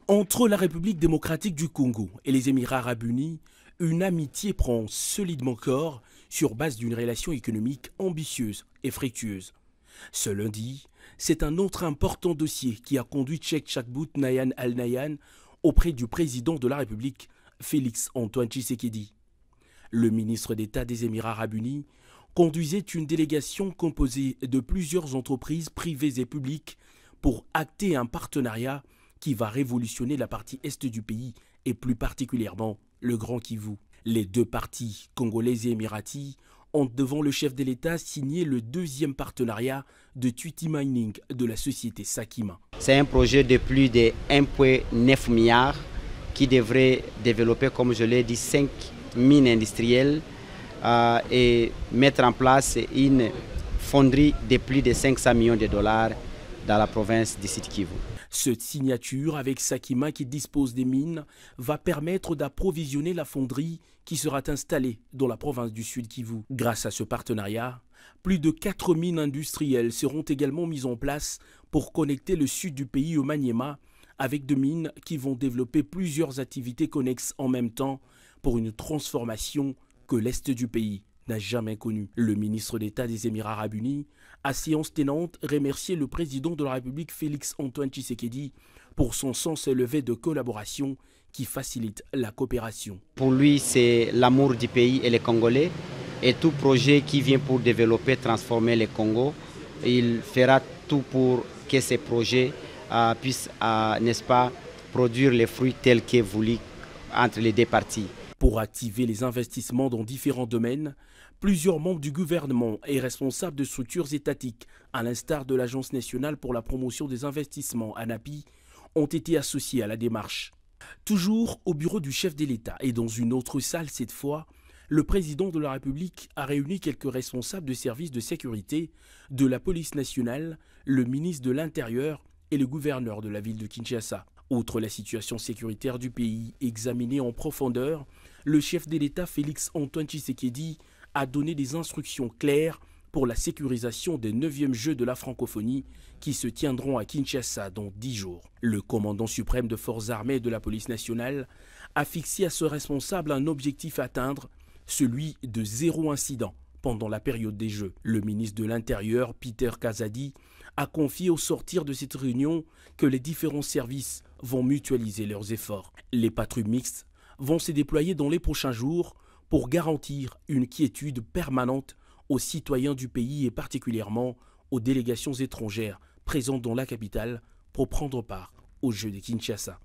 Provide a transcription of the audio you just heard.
Entre la République démocratique du Congo et les Émirats arabes unis, une amitié prend solidement corps sur base d'une relation économique ambitieuse et fructueuse. Ce lundi, c'est un autre important dossier qui a conduit Cheikh Chakbout Nahyan Al-Nahyan auprès du président de la République, Félix Antoine Tshisekedi. Le ministre d'État des Émirats arabes unis conduisait une délégation composée de plusieurs entreprises privées et publiques pour acter un partenariat qui va révolutionner la partie est du pays et plus particulièrement le Grand Kivu. Les deux parties, congolaises et émiraties, ont devant le chef de l'État signé le deuxième partenariat de Tweety Mining de la société Sakima. C'est un projet de plus de 1,9 milliard qui devrait développer, comme je l'ai dit, 5 mines industrielles et mettre en place une fonderie de plus de 500 millions de dollars dans la province du Sud Kivu. Cette signature avec Sakima qui dispose des mines va permettre d'approvisionner la fonderie qui sera installée dans la province du Sud Kivu. Grâce à ce partenariat, plus de 4 mines industrielles seront également mises en place pour connecter le sud du pays au Maniema avec des mines qui vont développer plusieurs activités connexes en même temps pour une transformation que l'Est du pays n'a jamais connue. Le ministre d'État des Émirats arabes unis a séance tenante remercié le président de la République Félix Antoine Tshisekedi pour son sens élevé de collaboration qui facilite la coopération. Pour lui, c'est l'amour du pays et les Congolais et tout projet qui vient pour développer, transformer le Congo, il fera tout pour que ces projets puissent, n'est-ce pas, produire les fruits tels que voulu entre les deux parties. Pour activer les investissements dans différents domaines, plusieurs membres du gouvernement et responsables de structures étatiques, à l'instar de l'Agence nationale pour la promotion des investissements, ANAPI, ont été associés à la démarche. Toujours au bureau du chef de l'État et dans une autre salle cette fois, le président de la République a réuni quelques responsables de services de sécurité, de la police nationale, le ministre de l'Intérieur et le gouverneur de la ville de Kinshasa. Outre la situation sécuritaire du pays examinée en profondeur, le chef de l'État Félix Antoine Tshisekedi a donné des instructions claires pour la sécurisation des 9e Jeux de la francophonie qui se tiendront à Kinshasa dans 10 jours. Le commandant suprême de forces armées et de la police nationale a fixé à ce responsable un objectif à atteindre, celui de 0 incident pendant la période des Jeux. Le ministre de l'Intérieur, Peter Kazadi, a confié au sortir de cette réunion que les différents services vont mutualiser leurs efforts. Les patrouilles mixtes vont se déployer dans les prochains jours pour garantir une quiétude permanente aux citoyens du pays et particulièrement aux délégations étrangères présentes dans la capitale pour prendre part aux Jeux de Kinshasa.